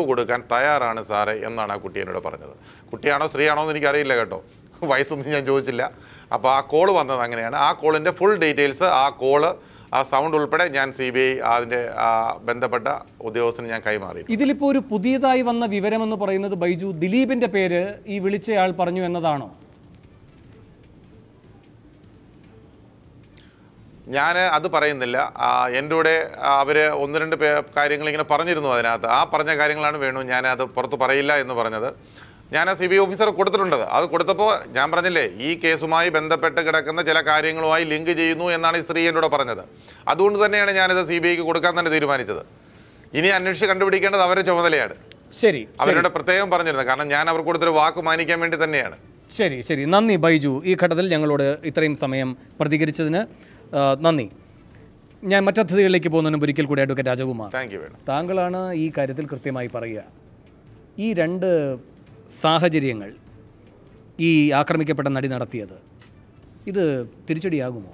തെളിവ് കൊടുക്കാൻ തയ്യാറാണ് സാറേ എന്നാണ് ആ കുട്ടി എന്നോട് പറഞ്ഞത്. കുട്ടിയാണോ സ്ത്രീയാണോ എന്ന് എനിക്കറിയില്ല കേട്ടോ, വയസ്സൊന്നും ഞാൻ ചോദിച്ചില്ല. അപ്പോൾ ആ കോള് വന്നത് അങ്ങനെയാണ്. ആ കോളിൻ്റെ ഫുൾ ഡീറ്റെയിൽസ്, ആ കോള്, ആ സൗണ്ട് ഉൾപ്പെടെ ഞാൻ CBI അതിൻ്റെ ബന്ധപ്പെട്ട ഉദ്യോഗസ്ഥന് ഞാൻ കൈമാറി. ഇതിലിപ്പോൾ ഒരു പുതിയതായി വന്ന വിവരമെന്ന് പറയുന്നത് ബൈജു, ദിലീപിൻ്റെ പേര് ഈ വിളിച്ചയാൾ പറഞ്ഞു എന്നതാണോ? ഞാൻ അത് പറയുന്നില്ല. എൻ്റെ കൂടെ അവർ 1-2 കാര്യങ്ങൾ ഇങ്ങനെ പറഞ്ഞിരുന്നു. അതിനകത്ത് ആ പറഞ്ഞ കാര്യങ്ങളാണ് വേണു ഞാനത് പുറത്ത് പറയില്ല എന്ന് പറഞ്ഞത്. ഞാൻ ആ CBI ഓഫീസറെ കൊടുത്തിട്ടുണ്ടത്. അത് കൊടുത്തപ്പോൾ ഞാൻ പറഞ്ഞില്ലേ, ഈ കേസുമായി ബന്ധപ്പെട്ട് കിടക്കുന്ന ചില കാര്യങ്ങളുമായി ലിങ്ക് ചെയ്യുന്നു എന്നാണ് ഈ സ്ത്രീ എന്നോട് പറഞ്ഞത്. അതുകൊണ്ട് തന്നെയാണ് ഞാനിത് CBIക്ക് കൊടുക്കാൻ തന്നെ തീരുമാനിച്ചത്. ഇനി അന്വേഷിച്ച് കണ്ടുപിടിക്കേണ്ടത് അവരുടെ ചുമതലയാണ്. ശരി, അവരോട് പ്രത്യേകം പറഞ്ഞിരുന്നത്, കാരണം ഞാൻ അവർക്ക് കൊടുത്തൊരു വാക്ക് മാനിക്കാൻ വേണ്ടി തന്നെയാണ്. ശരി ശരി, നന്ദി ബൈജു. ഈ ഘട്ടത്തിൽ ഞങ്ങളോട് ഇത്രയും സമയം പ്രതികരിച്ചതിന് നന്ദി. ഞാൻ മറ്റതിഥികളിലേക്ക് പോകുന്നതിനും ഒരിക്കൽ കൂടി അഡ്വക്കേറ്റ് രാജകുമാർ, താങ്കളാണ് ഈ കാര്യത്തിൽ കൃത്യമായി പറയുക. ഈ 2 സാഹചര്യങ്ങൾ ഈ ആക്രമിക്കപ്പെട്ട നടി നടത്തിയത്, ഇത് തിരിച്ചടിയാകുമോ?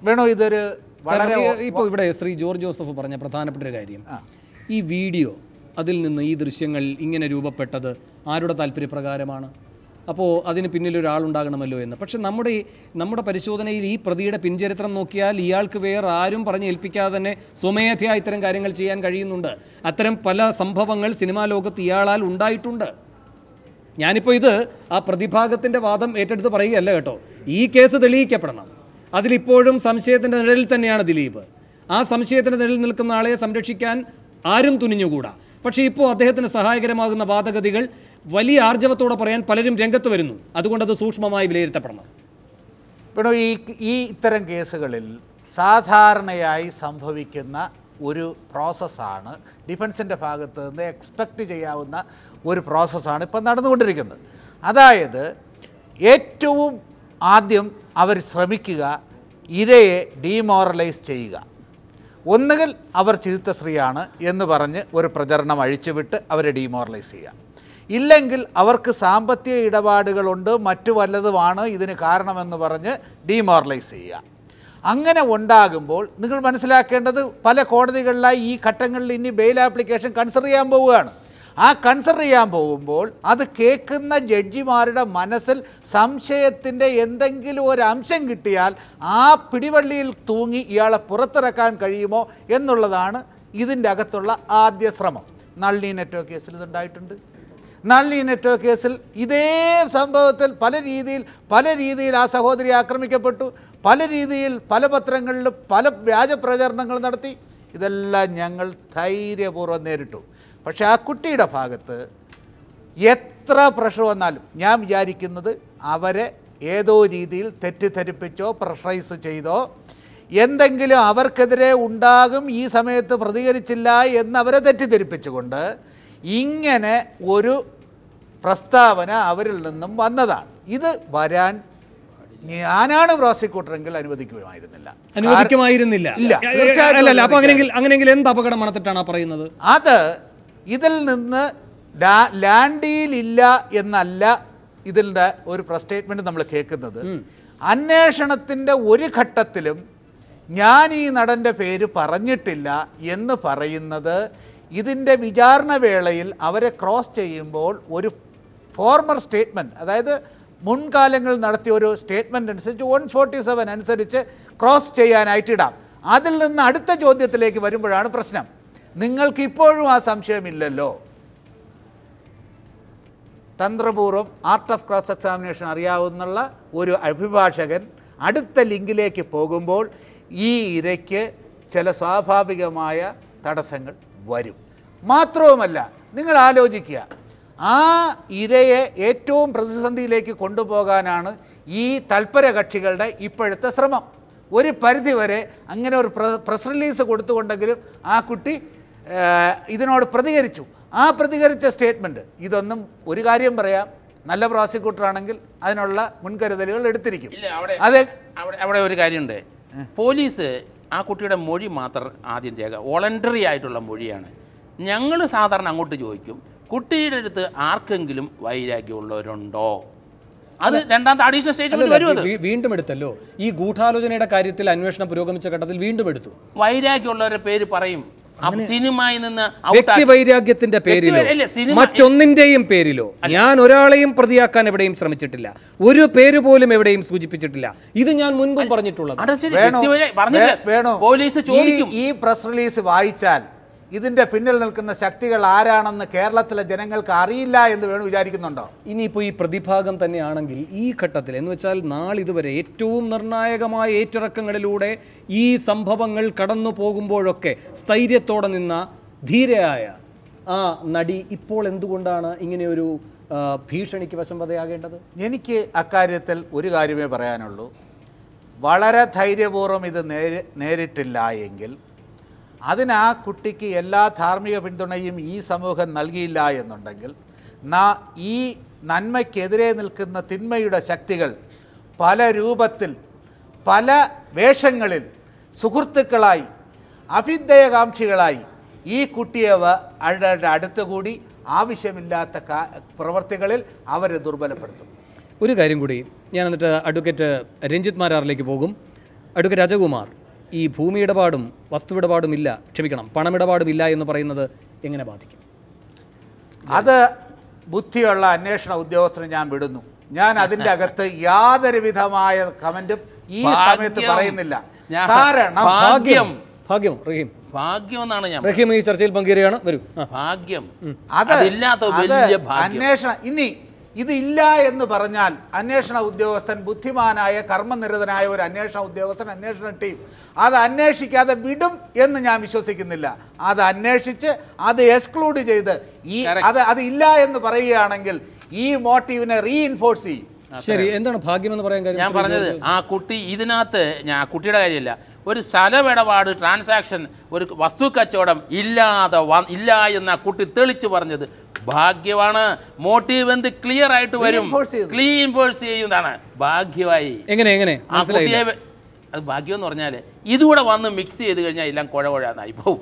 വേണോ, ഇതൊരു വളരെ ഇപ്പോൾ ഇവിടെ ശ്രീ ജോർജ് ജോസഫ് പറഞ്ഞ പ്രധാനപ്പെട്ട ഒരു കാര്യം, ഈ വീഡിയോ, അതിൽ നിന്ന് ഈ ദൃശ്യങ്ങൾ ഇങ്ങനെ രൂപപ്പെട്ടത് ആരുടെ താല്പര്യപ്രകാരമാണ്? അപ്പോൾ അതിന് പിന്നിൽ ഒരാളുണ്ടാകണമല്ലോ എന്ന്. പക്ഷെ നമ്മുടെ പരിശോധനയിൽ ഈ പ്രതിയുടെ പിൻചരിത്രം നോക്കിയാൽ ഇയാൾക്ക് വേറെ ആരും പറഞ്ഞ് ഏൽപ്പിക്കാതെ തന്നെ സ്വമേധയാ ഇത്തരം കാര്യങ്ങൾ ചെയ്യാൻ കഴിയുന്നുണ്ട്. അത്തരം പല സംഭവങ്ങൾ സിനിമാ ലോകത്ത് ഇയാളാൽ ഉണ്ടായിട്ടുണ്ട്. ഞാനിപ്പോൾ ഇത് ആ പ്രതിഭാഗത്തിൻ്റെ വാദം ഏറ്റെടുത്ത് പറയുകയല്ല കേട്ടോ. ഈ കേസ് തെളിയിക്കപ്പെടണം. അതിലിപ്പോഴും സംശയത്തിൻ്റെ നിഴലിൽ തന്നെയാണ് ദിലീപ്. ആ സംശയത്തിൻ്റെ നിഴലിൽ നിൽക്കുന്ന ആളെ സംരക്ഷിക്കാൻ ആരും തുനിഞ്ഞുകൂടാ. പക്ഷേ ഇപ്പോൾ അദ്ദേഹത്തിന് സഹായകരമാകുന്ന വാദഗതികൾ വലിയ ആർജവത്തോടെ പറയാൻ പലരും രംഗത്ത് വരുന്നു. അതുകൊണ്ട് അത് സൂക്ഷ്മമായി വിലയിരുത്തപ്പെടണം. വേണോ, ഈ ഇത്തരം കേസുകളിൽ സാധാരണയായി സംഭവിക്കുന്ന ഒരു പ്രോസസ്സാണ്, ഡിഫൻസിൻ്റെ ഭാഗത്ത് നിന്ന് എക്സ്പെക്റ്റ് ചെയ്യാവുന്ന ഒരു പ്രോസസ്സാണ് ഇപ്പം നടന്നുകൊണ്ടിരിക്കുന്നത്. അതായത് ഏറ്റവും ആദ്യം അവർ ശ്രമിക്കുക ഇരയെ ഡീമോറലൈസ് ചെയ്യുക. ഒന്നുകിൽ അവർ ചിരുത്ത സ്ത്രീയാണ് എന്ന് പറഞ്ഞ് ഒരു പ്രചരണം അഴിച്ചുവിട്ട് അവരെ ഡീമോറലൈസ് ചെയ്യുക. ഇല്ലെങ്കിൽ അവർക്ക് സാമ്പത്തിക ഇടപാടുകളുണ്ട്, മറ്റു വല്ലതുമാണ് ഇതിന് കാരണമെന്ന് പറഞ്ഞ് ഡീമോറലൈസ് ചെയ്യുക. അങ്ങനെ ഉണ്ടാകുമ്പോൾ നിങ്ങൾ മനസ്സിലാക്കേണ്ടത്, പല കോടതികളിലായി ഈ ഘട്ടങ്ങളിൽ ഇനി ബെയിൽ ആപ്ലിക്കേഷൻ കൺസിഡർ ചെയ്യാൻ പോവുകയാണ്. ആ കൺസിഡർ ചെയ്യാൻ പോകുമ്പോൾ അത് കേൾക്കുന്ന ജഡ്ജിമാരുടെ മനസ്സിൽ സംശയത്തിൻ്റെ എന്തെങ്കിലും ഒരു അംശം കിട്ടിയാൽ ആ പിടിവള്ളിയിൽ തൂങ്ങി ഇയാളെ പുറത്തിറക്കാൻ കഴിയുമോ എന്നുള്ളതാണ് ഇതിൻ്റെ അകത്തുള്ള ആദ്യ ശ്രമം. നളിനി നെറ്റ്വർക്ക് കേസിൽ ഇതുണ്ടായിട്ടുണ്ട്. നളിനി നെറ്റ്വർക്ക് കേസിൽ ഇതേ സംഭവത്തിൽ പല രീതിയിൽ ആ സഹോദരി ആക്രമിക്കപ്പെട്ടു. പല രീതിയിൽ പല പത്രങ്ങളിലും പല വ്യാജ പ്രചരണങ്ങൾ നടത്തി. ഇതെല്ലാം ഞങ്ങൾ ധൈര്യപൂർവ്വം നേരിട്ടു. പക്ഷേ ആ കുട്ടിയുടെ ഭാഗത്ത് എത്ര പ്രഷർ വന്നാലും ഞാൻ വിചാരിക്കുന്നത് അവരെ ഏതോ രീതിയിൽ തെറ്റിദ്ധരിപ്പിച്ചോ പ്രഷറൈസ് ചെയ്തോ എന്തെങ്കിലും അവർക്കെതിരെ ഉണ്ടാകും, ഈ സമയത്ത് പ്രതികരിച്ചില്ല എന്നവരെ തെറ്റിദ്ധരിപ്പിച്ചുകൊണ്ട് ഇങ്ങനെ ഒരു പ്രസ്താവന അവരിൽ നിന്നും വന്നതാണ്. ഇത് വരാൻ ഞാനാണ് പ്രോസിക്യൂട്ടറെങ്കിൽ അനുവദിക്കുമായിരുന്നില്ല. ഇല്ല. അപ്പോൾ അങ്ങനെയെങ്കിൽ എന്ത് അപകടം മണത്തിട്ടാണ് പറയുന്നത്? അത് ഇതിൽ നിന്ന് ലാൻഡിയിലില്ല എന്നല്ല ഇതിൻ്റെ ഒരു സ്റ്റേറ്റ്മെൻറ്റ് നമ്മൾ കേൾക്കുന്നത്. അന്വേഷണത്തിൻ്റെ ഒരു ഘട്ടത്തിലും ഞാൻ ഈ നടൻ്റെ പേര് പറഞ്ഞിട്ടില്ല എന്ന് പറയുന്നത് ഇതിൻ്റെ വിചാരണ വേളയിൽ അവരെ ക്രോസ് ചെയ്യുമ്പോൾ ഒരു ഫോർമർ സ്റ്റേറ്റ്മെൻറ്റ്, അതായത് മുൻകാലങ്ങളിൽ നടത്തിയ ഒരു സ്റ്റേറ്റ്മെൻറ്റ് അനുസരിച്ച് 147 അനുസരിച്ച് ക്രോസ് ചെയ്യാനായിട്ടിടാം. അതിൽ നിന്ന് അടുത്ത ചോദ്യത്തിലേക്ക് വരുമ്പോഴാണ് പ്രശ്നം. നിങ്ങൾക്കിപ്പോഴും ആ സംശയമില്ലല്ലോ. തന്ത്രപൂർവ്വം ആർട്ട് ഓഫ് ക്രോസ് എക്സാമിനേഷൻ അറിയാവുന്ന ഒരു അഭിഭാഷകൻ അടുത്ത ലിങ്കിലേക്ക് പോകുമ്പോൾ ഈ ഇരയ്ക്ക് ചില സ്വാഭാവികമായ തടസ്സങ്ങൾ വരും. മാത്രവുമല്ല, നിങ്ങൾ ആലോചിക്കുക, ആ ഇരയെ ഏറ്റവും പ്രതിസന്ധിയിലേക്ക് കൊണ്ടുപോകാനാണ് ഈ തൽപര കക്ഷികളുടെ ഇപ്പോഴത്തെ ശ്രമം. ഒരു പരിധിവരെ അങ്ങനെ ഒരു പ്രസ് റിലീസ് കൊടുത്തുകൊണ്ടെങ്കിലും ആ കുട്ടി ഇതിനോട് പ്രതികരിച്ചു. ആ പ്രതികരിച്ച സ്റ്റേറ്റ്മെൻറ്റ്, ഇതൊന്നും ഒരു കാര്യം പറയാം, നല്ല പ്രോസിക്യൂട്ടറാണെങ്കിൽ അതിനുള്ള മുൻകരുതലുകൾ എടുത്തിരിക്കും. അതെ, അവിടെ ഒരു കാര്യമുണ്ട്. പോലീസ് ആ കുട്ടിയുടെ മൊഴി മാത്രം ആദ്യം രേഖ, വോളണ്ടറി ആയിട്ടുള്ള മൊഴിയാണ്. ഞങ്ങൾ സാധാരണ അങ്ങോട്ട് ചോദിക്കും, കുട്ടിയുടെ അടുത്ത് ആർക്കെങ്കിലും വൈരാഗ്യമുള്ളവരുണ്ടോ? അത് രണ്ടാമത്തെ അഡീഷണൽ സ്റ്റേറ്റ്മെന്റ് വരും. വീണ്ടും എടുത്തല്ലോ ഈ ഗൂഢാലോചനയുടെ കാര്യത്തിൽ അന്വേഷണം പുരോഗമിച്ച ഘട്ടത്തിൽ വീണ്ടും എടുത്തു. വൈരാഗ്യമുള്ളവരുടെ പേര് പറയും. സിനിമയിൽ നിന്ന് വ്യക്തിവൈരാഗ്യത്തിന്റെ പേരിലോ മറ്റൊന്നിന്റെയും പേരിലോ ഞാൻ ഒരാളെയും പ്രതിയാക്കാൻ എവിടെയും ശ്രമിച്ചിട്ടില്ല. ഒരു പേര് പോലും എവിടെയും സൂചിപ്പിച്ചിട്ടില്ല. ഇത് ഞാൻ മുൻപും പറഞ്ഞിട്ടുള്ളത്. പോലീസ് ചോദിക്കും. ഈ പ്രസ് റിലീസ് വായിച്ചാൽ ഇതിന്റെ പിന്നിൽ നിൽക്കുന്ന ശക്തികൾ ആരാണെന്ന് കേരളത്തിലെ ജനങ്ങൾക്ക് അറിയില്ല എന്ന് വേണു വിചാരിക്കുന്നുണ്ടോ? ഇനിയിപ്പോൾ ഈ പ്രതിഭാഗം തന്നെയാണെങ്കിൽ ഈ ഘട്ടത്തിൽ എന്ന് വെച്ചാൽ നാളിതുവരെ ഏറ്റവും നിർണായകമായ ഏറ്റിറക്കങ്ങളിലൂടെ ഈ സംഭവങ്ങൾ കടന്നു പോകുമ്പോഴൊക്കെ സ്ഥൈര്യത്തോടെ നിന്ന ധീരയായ ആ നടി ഇപ്പോൾ എന്തുകൊണ്ടാണ് ഇങ്ങനെയൊരു ഭീഷണിക്ക് വശംവദയാകേണ്ടത്? എനിക്ക് അക്കാര്യത്തിൽ ഒരു കാര്യമേ പറയാനുള്ളൂ. വളരെ ധൈര്യപൂർവ്വം ഇത് നേരിട്ടില്ല എങ്കിൽ അതിന് ആ കുട്ടിക്ക് എല്ലാ ധാർമ്മിക പിന്തുണയും ഈ സമൂഹം നൽകിയില്ല എന്നുണ്ടെങ്കിൽ ഈ നന്മയ്ക്കെതിരെ നിൽക്കുന്ന തിന്മയുടെ ശക്തികൾ പല രൂപത്തിൽ പല വേഷങ്ങളിൽ സുഹൃത്തുക്കളായി അഭ്യുദയകാംക്ഷികളായി ഈ കുട്ടിയെ അടുത്തുകൂടി ആവശ്യമില്ലാത്ത പ്രവർത്തികളിൽ അവരെ ദുർബലപ്പെടുത്തും. ഒരു കാര്യം കൂടി ഞാൻ എന്നിട്ട് അഡ്വക്കേറ്റ് രഞ്ജിത്ത് മാരാറിലേക്ക് പോകും. അഡ്വക്കേറ്റ് രാജകുമാർ, ഈ ഭൂമി ഇടപാടും വസ്തുവിടപാടും ഇല്ല, പണമിടപാടും ഇല്ല എന്ന് പറയുന്നത് എങ്ങനെ ബാധിക്കും? അത് ബുദ്ധിയുള്ള അന്വേഷണ ഉദ്യോഗസ്ഥന് ഞാൻ വിടുന്നു. ഞാൻ അതിൻ്റെ അകത്ത് യാതൊരു വിധമായ കമന്റും ഈ സമയത്ത് പറയുന്നില്ല. കാരണം ഭാഗ്യം എന്നാണ് ഞാൻ റഹീം ഈ ചർച്ചയിൽ പങ്കെടുക്കുകയാണ്. വരൂ. ഭാഗ്യം അന്വേഷണം ഇനി ഇതില്ല എന്ന് പറഞ്ഞാൽ അന്വേഷണ ഉദ്യോഗസ്ഥൻ ബുദ്ധിമാനായ കർമ്മനിരതനായ ഒരു അന്വേഷണ ഉദ്യോഗസ്ഥൻ അന്വേഷണ ടീം അത് അന്വേഷിക്കാതെ വിടും എന്ന് ഞാൻ വിശ്വസിക്കുന്നില്ല. അത് അന്വേഷിച്ച് അത് എക്സ്ക്ലൂഡ് ചെയ്ത് അത് ഇല്ല എന്ന് പറയുകയാണെങ്കിൽ ഈ മോട്ടീവിനെ റീഇൻഫോഴ്സ് ചെയ്യും. ശരി, എന്താണ് ഭാഗ്യമെന്ന് പറയാൻ കാര്യം? ഞാൻ പറഞ്ഞത് ആ കുട്ടി ഇതിനകത്ത് ഞാൻ കുട്ടിയുടെ കാര്യമില്ല, ഒരു സ്ഥലമിടപാട് ട്രാൻസാക്ഷൻ ഒരു വസ്തു കച്ചവടം ഇല്ല എന്ന് ആ കുട്ടി തെളിച്ചു പറഞ്ഞത് ഭാഗ്യമാണ്. മോട്ടീവ് എന്ത് ക്ലിയർ ആയിട്ട് വരും, ക്ലീൻ ഫോഴ്സ് ചെയ്യുന്നതാണ് ഭാഗ്യമായി. എങ്ങനെ ആ കുട്ടിയെ അത് ഭാഗ്യം എന്ന് പറഞ്ഞാല് ഇതുകൂടെ വന്ന് മിക്സ് ചെയ്ത് കഴിഞ്ഞാൽ എല്ലാം കുഴകുഴായി പോകും.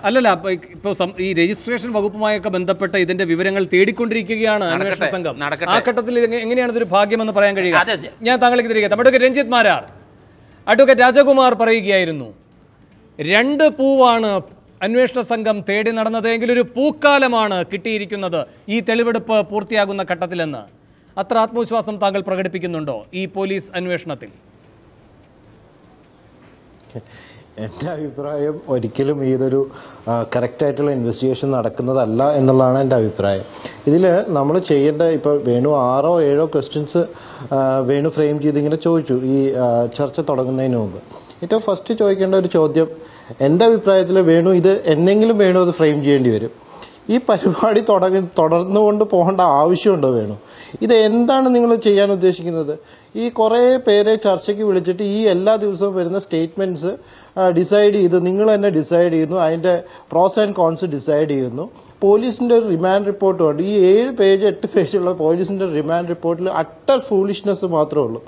അല്ലല്ല, ഇപ്പൊ ഈ രജിസ്ട്രേഷൻ വകുപ്പുമായൊക്കെ ബന്ധപ്പെട്ട ഇതിന്റെ വിവരങ്ങൾ തേടിക്കൊണ്ടിരിക്കുകയാണ് അന്വേഷണ സംഘം. ആ ഘട്ടത്തിൽ എങ്ങനെയാണ് ഇതൊരു ഭാഗ്യമെന്ന് പറയാൻ കഴിയുക? ഞാൻ താങ്കളേക്ക് തിരികെ അഡ്വക്കേറ്റ് രഞ്ജിത്ത് മാരാർ, അഡ്വക്കേറ്റ് രാജകുമാർ പറയുകയായിരുന്നു 2 പൂവാണ് അന്വേഷണ സംഘം തേടി നടന്നത് എങ്കിൽ ഒരു പൂക്കാലമാണ് കിട്ടിയിരിക്കുന്നത് ഈ തെളിവെടുപ്പ് പൂർത്തിയാകുന്ന ഘട്ടത്തിലെന്ന്. അത്ര ആത്മവിശ്വാസം താങ്കൾ പ്രകടിപ്പിക്കുന്നുണ്ടോ ഈ പോലീസ് അന്വേഷണത്തിൽ? എൻ്റെ അഭിപ്രായം ഒരിക്കലും ഇതൊരു കറക്റ്റായിട്ടുള്ള ഇൻവെസ്റ്റിഗേഷൻ നടക്കുന്നതല്ല എന്നുള്ളതാണ് എൻ്റെ അഭിപ്രായം. ഇതിൽ നമ്മൾ ചെയ്യേണ്ട, ഇപ്പോൾ വേണു 6 or 7 ക്വസ്റ്റ്യൻസ് വേണു ഫ്രെയിം ചെയ്തിങ്ങനെ ചോദിച്ചു ഈ ചർച്ച തുടങ്ങുന്നതിന് മുമ്പ്. ഏറ്റവും ഫസ്റ്റ് ചോദിക്കേണ്ട ഒരു ചോദ്യം എൻ്റെ അഭിപ്രായത്തിൽ വേണു അത് ഫ്രെയിം ചെയ്യേണ്ടി വരും. ഈ പരിപാടി തുടർന്നുകൊണ്ട് പോകേണ്ട ആവശ്യമുണ്ടോ വേണു? ഇത് എന്താണ് നിങ്ങൾ ചെയ്യാൻ ഉദ്ദേശിക്കുന്നത്? ഈ കുറേ പേരെ ചർച്ചയ്ക്ക് വിളിച്ചിട്ട് ഈ എല്ലാ ദിവസവും വരുന്ന സ്റ്റേറ്റ്മെൻറ്റ്സ് ഡിസൈഡ് ചെയ്ത് നിങ്ങൾ തന്നെ ഡിസൈഡ് ചെയ്യുന്നു, അതിൻ്റെ പ്രോസ് ആൻഡ് കോൺസ് ഡിസൈഡ് ചെയ്യുന്നു. പോലീസിൻ്റെ ഒരു റിമാൻഡ് റിപ്പോർട്ട് ഉണ്ട്. ഈ 7 പേജ് 8 പേജുള്ള പോലീസിൻ്റെ റിമാൻഡ് റിപ്പോർട്ടിൽ അട്ടർ ഫൂളിഷ്നെസ് മാത്രമേ ഉള്ളൂ.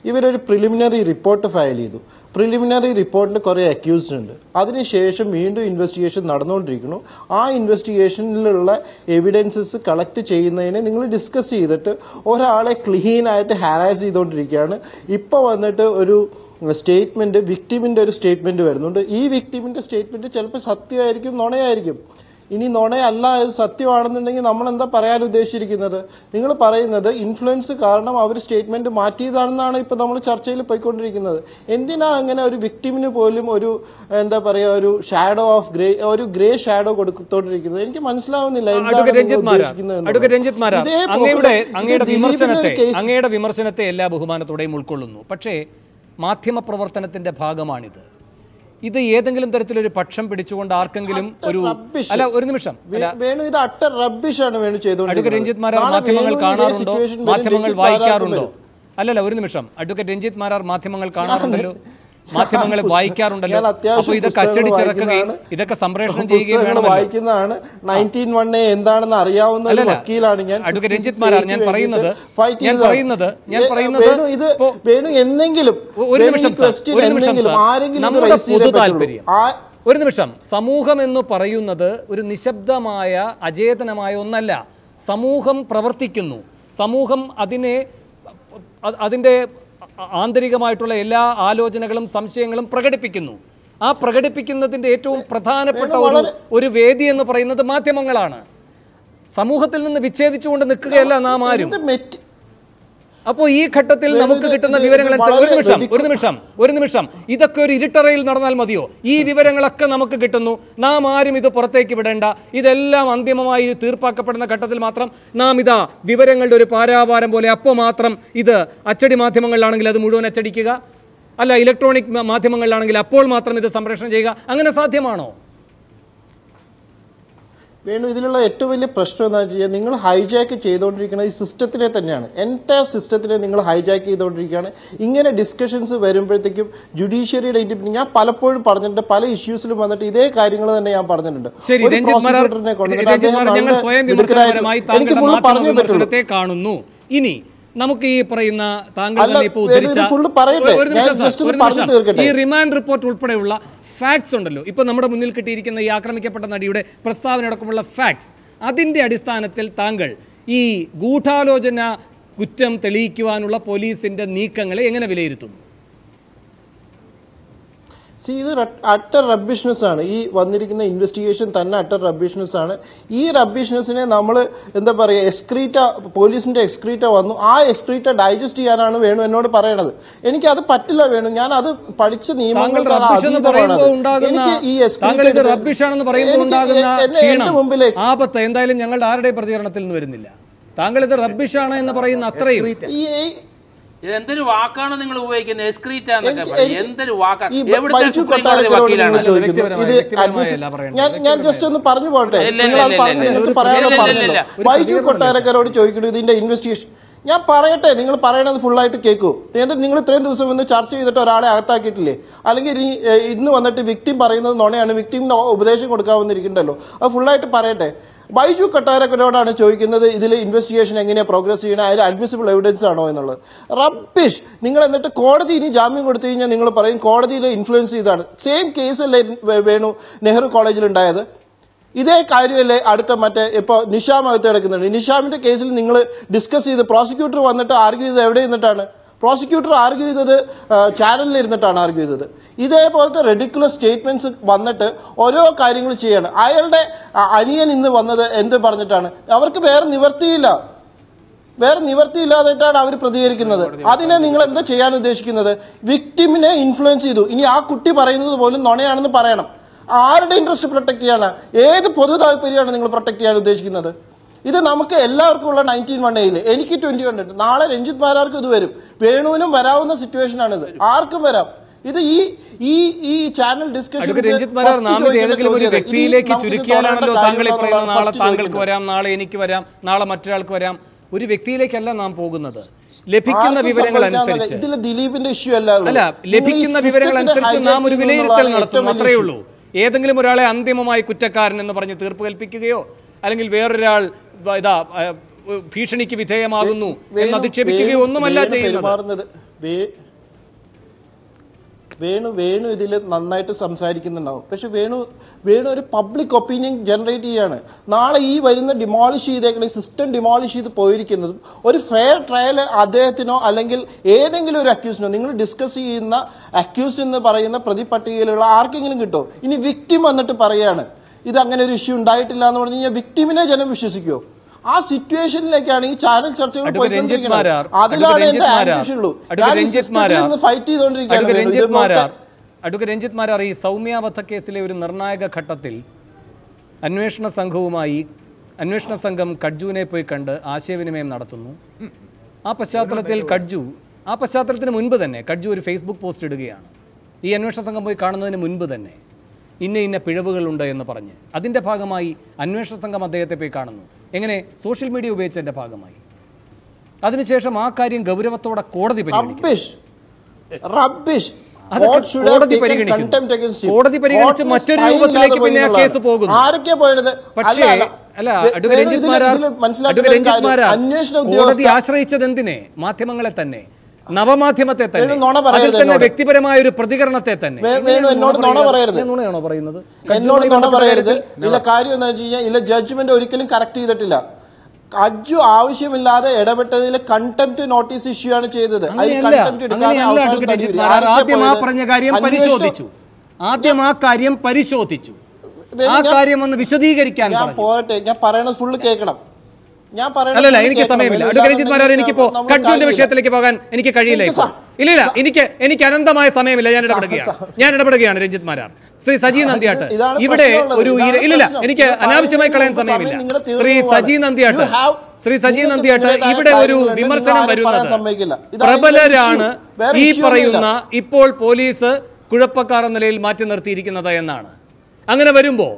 ഇവരൊരു പ്രിലിമിനറി റിപ്പോർട്ട് ഫയൽ ചെയ്തു. പ്രിലിമിനറി റിപ്പോർട്ടിൽ കുറേ അക്യൂസ്ഡ് ഉണ്ട്. അതിനുശേഷം വീണ്ടും ഇൻവെസ്റ്റിഗേഷൻ നടന്നുകൊണ്ടിരിക്കുന്നു. ആ ഇൻവെസ്റ്റിഗേഷനിലുള്ള എവിഡൻസസ് കളക്ട് ചെയ്യുന്നതിനെ നിങ്ങൾ ഡിസ്കസ് ചെയ്തിട്ട് ഒരാളെ ക്ലീനായിട്ട് ഹാരാസ് ചെയ്തുകൊണ്ടിരിക്കുകയാണ്. ഇപ്പോൾ വന്നിട്ട് ഒരു സ്റ്റേറ്റ്മെൻറ്റ്, വിക്ടിമിൻ്റെ ഒരു സ്റ്റേറ്റ്മെൻറ്റ് വരുന്നുണ്ട്. ഈ വിക്ടിമിൻ്റെ സ്റ്റേറ്റ്മെൻറ്റ് ചിലപ്പോൾ സത്യമായിരിക്കും, നുണയായിരിക്കും. ഇനി നുണയല്ല, ഇത് സത്യമാണെന്നുണ്ടെങ്കിൽ നമ്മൾ എന്താ പറയാൻ ഉദ്ദേശിച്ചിരിക്കുന്നത്? നിങ്ങൾ പറയുന്നത് ഇൻഫ്ലുവൻസ് കാരണം അവർ സ്റ്റേറ്റ്മെന്റ് മാറ്റിയതാണെന്നാണ് ഇപ്പോൾ നമ്മൾ ചർച്ചയിൽ പോയിക്കൊണ്ടിരിക്കുന്നത്. എന്തിനാ അങ്ങനെ ഒരു വിക്ടിമിന് പോലും ഒരു എന്താ പറയുക ഒരു ഷാഡോ ഓഫ് ഗ്രേ ഷാഡോ കൊടുത്തോണ്ടിരിക്കുന്നത്? എനിക്ക് മനസ്സിലാവുന്നില്ല. അങ്ങയുടെ വിമർശനത്തെ എല്ലാ ബഹുമാനത്തോടെയും ഉൾക്കൊള്ളുന്നു. പക്ഷേ മാധ്യമപ്രവർത്തനത്തിന്റെ ഭാഗമാണിത്. ഇത് ഏതെങ്കിലും തരത്തിലൊരു പക്ഷം പിടിച്ചുകൊണ്ട് ആർക്കെങ്കിലും ഒരു നിമിഷം ഇത് അട്ടർ റബ്ബിഷാണ് വേണു ചെയ്തുകൊണ്ടിരിക്കുന്നത്. അഡ്വക്കേറ്റ് രഞ്ജിത്ത് മാരാർ മാധ്യമങ്ങൾ കാണാറുണ്ടോ? മാധ്യമങ്ങൾ വായിക്കാറുണ്ടോ? അല്ലല്ല, ഒരു നിമിഷം. അഡ്വക്കേറ്റ് രഞ്ജിത്ത് മാരാർ മാധ്യമങ്ങൾ കാണാറുണ്ടല്ലോ, മാധ്യമങ്ങൾ വായിക്കാറുണ്ടല്ലോ. അപ്പൊ ഇതൊക്കെ അച്ചടിച്ചിറക്കുകയും ഇതൊക്കെ സംപ്രേഷണം ചെയ്യുകയും വേണം. വായിക്കുന്നതാണ്. 19-1 എന്താണെന്ന് അറിയാവുന്ന ഒരു വക്കീലാണ് ഞാൻ. അഡ്വക്കേറ്റ് രഞ്ജിത്ത് മാരാർ, ഞാൻ പറയുന്നത് വേണു എന്തെങ്കിലും നമ്മുടെ പൊതു താല്പര്യം. ഒരു നിമിഷം. സമൂഹം എന്ന് പറയുന്നത് ഒരു നിശബ്ദമായ അചേതനമായ ഒന്നല്ല. സമൂഹം പ്രവർത്തിക്കുന്നു. സമൂഹം അതിൻ്റെ ആന്തരികമായിട്ടുള്ള എല്ലാ ആലോചനകളും സംശയങ്ങളും പ്രകടിപ്പിക്കുന്നു. ആ പ്രകടിപ്പിക്കുന്നതിൻ്റെ ഏറ്റവും പ്രധാനപ്പെട്ട ഒരു വേദി എന്ന് പറയുന്നത് മാധ്യമങ്ങളാണ്. സമൂഹത്തിൽ നിന്ന് വിച്ഛേദിച്ചുകൊണ്ട് നിൽക്കുകയല്ല നാം ആരും. അപ്പോൾ ഈ ഘട്ടത്തിൽ നമുക്ക് കിട്ടുന്ന വിവരങ്ങൾ ഒരു നിമിഷം ഇതൊക്കെ ഒരു ഇരുട്ടറയിൽ നടന്നാൽ മതിയോ? ഈ വിവരങ്ങളൊക്കെ നമുക്ക് കിട്ടുന്നു, നാം ആരും ഇത് പുറത്തേക്ക് വിടേണ്ട, ഇതെല്ലാം അന്തിമമായി തീർപ്പാക്കപ്പെടുന്ന ഘട്ടത്തിൽ മാത്രം നാം ഇതാ വിവരങ്ങളുടെ ഒരു പാരാവാരം പോലെ അപ്പോൾ മാത്രം ഇത് അച്ചടി മാധ്യമങ്ങളിലാണെങ്കിൽ അത് മുഴുവൻ അച്ചടിക്കുക, അല്ല ഇലക്ട്രോണിക് മാധ്യമങ്ങളിലാണെങ്കിൽ അപ്പോൾ മാത്രം ഇത് സംപ്രേഷണം ചെയ്യുക. അങ്ങനെ സാധ്യമാണോ? വേണു, ഇതിലുള്ള ഏറ്റവും വലിയ പ്രശ്നം എന്താ വെച്ച് കഴിഞ്ഞാൽ നിങ്ങൾ ഹൈജാക്ക് ചെയ്തുകൊണ്ടിരിക്കുന്ന ഈ സിസ്റ്റത്തിനെ തന്നെയാണ്. എൻറ്റയർ സിസ്റ്റത്തിനെ നിങ്ങൾ ഹൈജാക്ക് ചെയ്തുകൊണ്ടിരിക്കുകയാണ്. ഇങ്ങനെ ഡിസ്കഷൻസ് വരുമ്പോഴത്തേക്കും ജുഡീഷ്യറിയുടെ ഞാൻ പലപ്പോഴും പറഞ്ഞിട്ടുണ്ട്, പല ഇഷ്യൂസിലും വന്നിട്ട് ഇതേ കാര്യങ്ങൾ തന്നെ ഞാൻ പറഞ്ഞിട്ടുണ്ട്. കാണുന്നു. ഇനി നമുക്ക് ഈ പറയുന്ന ഈ റിമാൻഡ് റിപ്പോർട്ട് ഉൾപ്പെടെയുള്ള ഫാക്ട്സ് ഉണ്ടല്ലോ, ഇപ്പൊ നമ്മുടെ മുന്നിൽ കിട്ടിയിരിക്കുന്ന ഈ ആക്രമിക്കപ്പെട്ട നടിയുടെ പ്രസ്താവനയടക്കമുള്ള ഫാക്ട്സ്, അതിന്റെ അടിസ്ഥാനത്തിൽ താങ്കൾ ഈ ഗൂഢാലോചന കുറ്റം തെളിയിക്കുവാനുള്ള പോലീസിന്റെ നീക്കങ്ങളെ എങ്ങനെ വിലയിരുത്തുന്നു? ഇത് അട്ടർ റബ്ബിഷ്നെസ് ആണ്. ഈ വന്നിരിക്കുന്ന ഇൻവെസ്റ്റിഗേഷൻ തന്നെ അട്ടർ റബ്ബിഷ്നെസ് ആണ്. ഈ റബ്ബിഷ്നെസ്സിനെ നമ്മൾ എന്താ പറയുക, എക്സ്ക്രീറ്റ, പോലീസിന്റെ എക്സ്ക്രീറ്റ വന്നു, ആ എക്സ്ക്രീറ്റ ഡൈജസ്റ്റ് ചെയ്യാനാണ് വേണു എന്നോട് പറയണത്. എനിക്ക് അത് പറ്റില്ല വേണു, ഞാൻ അത് പഠിച്ച നിയമങ്ങൾ എന്റെ മുമ്പിൽ ആപത്ത് എന്തായാലും ഞങ്ങളുടെ ആരുടെ പ്രതികരണത്തിൽ നിന്ന് വരുന്നില്ല. താങ്കൾ ഇത് റബ്ബിഷാണ് എന്ന് പറയുന്ന അത്രയും എന്തൊരു വാക്കാണ് നിങ്ങൾ ഉപയോഗിക്കുന്നത്? എക്സ്ക്രീറ്റ എന്നൊക്കെ പറയും. എന്തൊരു വാക്കാണ്? എവിടുത്തെ സുപ്രീം കോടതി വക്കീലാണ്? ഞാൻ ജസ്റ്റ് ഒന്ന് പറഞ്ഞു പോട്ടെ. ബൈജു കൊട്ടാരക്കരോട് ചോദിക്കുന്നു ഇതിന്റെ ഇൻവെസ്റ്റിഗേഷൻ. ഞാൻ പറയട്ടെ, നിങ്ങൾ പറയണത് ഫുള്ളായിട്ട് കേൾക്കൂ. നിങ്ങൾ ഇത്രയും ദിവസം ഇന്ന് ചർച്ച ചെയ്തിട്ട് ഒരാളെ അകത്താക്കിയിട്ടില്ലേ? അല്ലെങ്കിൽ ഇന്ന് വന്നിട്ട് വിക്ടിം പറയുന്നത് നുണയാണ്, വിക്ടിമിന് ഉപദേശം കൊടുക്കാവുന്നിരിക്കണ്ടല്ലോ. അത് ഫുള്ളായിട്ട് പറയട്ടെ. ബൈജു കൊട്ടാരക്കരോടാണ് ചോദിക്കുന്നത് ഇതിൽ ഇൻവെസ്റ്റിഗേഷൻ എങ്ങനെയാണ് പ്രോഗ്രസ് ചെയ്യണം, അതിൽ അഡ്മിസിബിൾ എവിഡൻസ് ആണോ എന്നുള്ളത്. റബ്ബിഷ്. നിങ്ങൾ എന്നിട്ട് കോടതി ഇനി ജാമ്യം കൊടുത്തു കഴിഞ്ഞാൽ നിങ്ങൾ പറയും കോടതിയിൽ ഇൻഫ്ലുവൻസ് ചെയ്താണ്. സെയിം കേസല്ലേ വേണു നെഹ്റു കോളേജിൽ ഉണ്ടായത്? ഇതേ കാര്യമല്ലേ അടുത്ത മറ്റേ ഇപ്പോൾ നിഷാം അകത്ത് കിടക്കുന്നുണ്ട്. നിഷാമിന്റെ കേസിൽ നിങ്ങൾ ഡിസ്കസ് ചെയ്ത് പ്രോസിക്യൂട്ടർ വന്നിട്ട് ആർഗ്യൂ ചെയ്ത് എവിടെ ഇരുന്നിട്ടാണ്? പ്രോസിക്യൂട്ടർ ആർഗ്യൂ ചെയ്തത് ചാനലിൽ ഇരുന്നിട്ടാണ് ആർഗ്യൂ ചെയ്തത്. ഇതേപോലത്തെ റെഡിക്കുലസ് സ്റ്റേറ്റ്മെന്റ്സ് വന്നിട്ട് ഓരോ കാര്യങ്ങൾ ചെയ്യാണ്. അയാളുടെ അനിയൻ ഇന്ന് വന്നത് എന്ത് പറഞ്ഞിട്ടാണ്? അവർക്ക് വേറെ നിവർത്തിയില്ലാതായിട്ടാണ് അവർ പ്രതികരിക്കുന്നത്. അതിനെ നിങ്ങൾ എന്താ ചെയ്യാൻ ഉദ്ദേശിക്കുന്നത്? വിക്ടിമിനെ ഇൻഫ്ലുവൻസ് ചെയ്തു. ഇനി ആ കുട്ടി പറയുന്നത് പോലും നുണയാണെന്ന് പറയണം. ആരുടെ ഇൻട്രസ്റ്റ് പ്രൊട്ടക്ട് ചെയ്യാനാണ്? ഏത് പൊതു താല്പര്യമാണ് നിങ്ങൾ പ്രൊട്ടക്ട് ചെയ്യാൻ ഉദ്ദേശിക്കുന്നത്? ഇത് നമുക്ക് എല്ലാവർക്കും ഉള്ള 19(1)A. എനിക്ക് 21 ഉണ്ട്. നാളെ രഞ്ജിത്ത് മാരാർക്ക് ഇത് വരും. വേണുവിനും വരാവുന്ന സിറ്റുവേഷൻ ആണിത്. ആർക്കും വരാം. ഇത് ഈ ചാനൽ ഡിസ്കഷൻ വ്യക്തിയിലേക്ക് ചുരുക്കിയാലാണല്ലോ താങ്കൾ പറയുന്നത്. നാളെ താങ്കൾക്ക് വരാം, നാളെ എനിക്ക് വരാം, നാളെ മറ്റൊരാൾക്ക് വരാം. ഒരു വ്യക്തിയിലേക്കല്ല നാം പോകുന്നത്. ലഭിക്കുന്ന വിവരങ്ങൾ അനുസരിച്ച്, ഇതിൽ ദിലീപിന്റെ ഇഷ്യൂ അല്ല, ലഭിക്കുന്ന വിവരങ്ങൾ അനുസരിച്ച് നാം ഒരു വിലയിരുത്തൽ നടത്തും, അത്രയേ ഉള്ളൂ. ഏതെങ്കിലും ഒരാളെ അന്തിമമായി കുറ്റക്കാരൻ എന്ന് പറഞ്ഞ് തീർപ്പ് കൽപ്പിക്കുകയോ അല്ലെങ്കിൽ വേറൊരാൾ ഭീഷണിക്ക് വിധേയമാകുന്നു എന്ന് അധിക്ഷേപിക്കുകയോ ഒന്നുമല്ല ചെയ്യുന്നത്. വേണു ഇതിൽ നന്നായിട്ട് സംസാരിക്കുന്നുണ്ടാവും. പക്ഷെ വേണു ഒരു പബ്ലിക് ഒപ്പീനിയൻ ജനറേറ്റ് ചെയ്യാണ്. നാളെ ഈ വരുന്ന ഡിമോളിഷ് ചെയ്തേക്കുന്ന സിസ്റ്റം ഡിമോളിഷ് ചെയ്ത് പോയിരിക്കുന്നതും ഒരു ഫെയർ ട്രയൽ അദ്ദേഹത്തിനോ അല്ലെങ്കിൽ ഏതെങ്കിലും ഒരു അക്യൂസിനോ, നിങ്ങൾ ഡിസ്കസ് ചെയ്യുന്ന അക്യൂസ്ഡ് എന്ന് പറയുന്ന പ്രതിപട്ടികയിലുള്ള ആർക്കെങ്കിലും കിട്ടുമോ? ഇനി വിക്ടിം വന്നിട്ട് പറയാണ് ഇത് അങ്ങനെ ഒരു ഇഷ്യൂ ഉണ്ടായിട്ടില്ല എന്ന് പറഞ്ഞു കഴിഞ്ഞാൽ വിക്ടിമിനെ ജനം വിശ്വസിക്കുമോ? ആ സിറ്റുവേഷനിലേക്കാണ് ഈ ചാനൽ ചർച്ചകൾ പോയിക്കൊണ്ടിരിക്കുന്നത്. അതിലാണ് എന്റെ ആവശ്യമുള്ളൂ. ഫൈറ്റ് അഡ്വക്കേറ്റ് രഞ്ജിത്ത് മാരാർ, ഈ സൗമ്യ വധക്കേസിലെ ഒരു നിർണായക ഘട്ടത്തിൽ അന്വേഷണ സംഘം കഡ്ജുവിനെ പോയി കണ്ട് ആശയവിനിമയം നടത്തുന്നു. ആ പശ്ചാത്തലത്തിന് മുൻപ് തന്നെ കഡ്ജു ഒരു ഫേസ്ബുക്ക് പോസ്റ്റ് ഇടുകയാണ്. ഈ അന്വേഷണ സംഘം പോയി കാണുന്നതിന് മുൻപ് തന്നെ ഇന്ന പിഴവുകളുണ്ട് എന്ന് പറഞ്ഞ് അതിൻ്റെ ഭാഗമായി അന്വേഷണ സംഘം അദ്ദേഹത്തെ പോയി കാണുന്നു. എങ്ങനെ? സോഷ്യൽ മീഡിയ ഉപയോഗിച്ചതിൻ്റെ ഭാഗമായി. അതിനുശേഷം ആ കാര്യം ഗൗരവത്തോടെ കോടതി പരിഗണിച്ച് മറ്റൊരു രൂപത്തിലേക്ക് പിന്നെ ആ കേസ് പോകുന്നു. പക്ഷേ കോടതി ആശ്രയിച്ചത് എന്തിനെ? മാധ്യമങ്ങളെ തന്നെ, നവമാധ്യമത്തെ തന്നെ, അതിൽ തന്നെ വ്യക്തിപരമായ ഒരു പ്രതികരണത്തെ തന്നെ. നുണയാണോ പറയുന്നത്? എന്നോട് നുണ പറയരുത്. ഇല്ല, കാര്യം എന്താ വെച്ച് കഴിഞ്ഞാൽ ഇല്ല, ജഡ്ജ്മെന്റ് ഒരിക്കലും കറക്റ്റ് ചെയ്തിട്ടില്ല. അജ്ജു ആവശ്യമില്ലാതെ ഇടപെട്ടതിൽ കണ്ടംപ്റ്റ് നോട്ടീസ് ഇഷ്യൂ ആണ് ചെയ്തത്. ആദ്യം ആ പറഞ്ഞ കാര്യം പരിശോധിച്ചു, ആ കാര്യം ഒന്ന് വിശദീകരിക്കാൻ ഞാൻ പോരട്ടെ, ഞാൻ പറയണത് ഫുള്ള് കേൾക്കണം. അല്ലല്ല, എനിക്ക് സമയമില്ല. അഡ്വക്കേറ്റ് രഞ്ജിത്ത് മാരാർ, എനിക്കിപ്പോ കഡ്ജുവിന്റെ വിഷയത്തിലേക്ക് പോകാൻ എനിക്ക് കഴിയില്ല. ഇല്ല, എനിക്ക് അനന്തമായ സമയമില്ല. ഞാൻ ഇടപെടുകയാണ് രഞ്ജിത്ത് മാരാർ. ശ്രീ സജി നന്ദിയാട്ട്, ഇവിടെ ഒരു ഇല്ല, എനിക്ക് അനാവശ്യമായി കളയാൻ സമയമില്ല. ശ്രീ സജി നന്ദിയാട്ട്, ഇവിടെ ഒരു വിമർശനം വരുന്നത് പ്രബലരാണ് ഈ പറയുന്ന ഇപ്പോൾ പോലീസ് കുഴപ്പക്കാർ എന്ന നിലയിൽ മാറ്റി നിർത്തിയിരിക്കുന്നത് എന്നാണ്. അങ്ങനെ വരുമ്പോൾ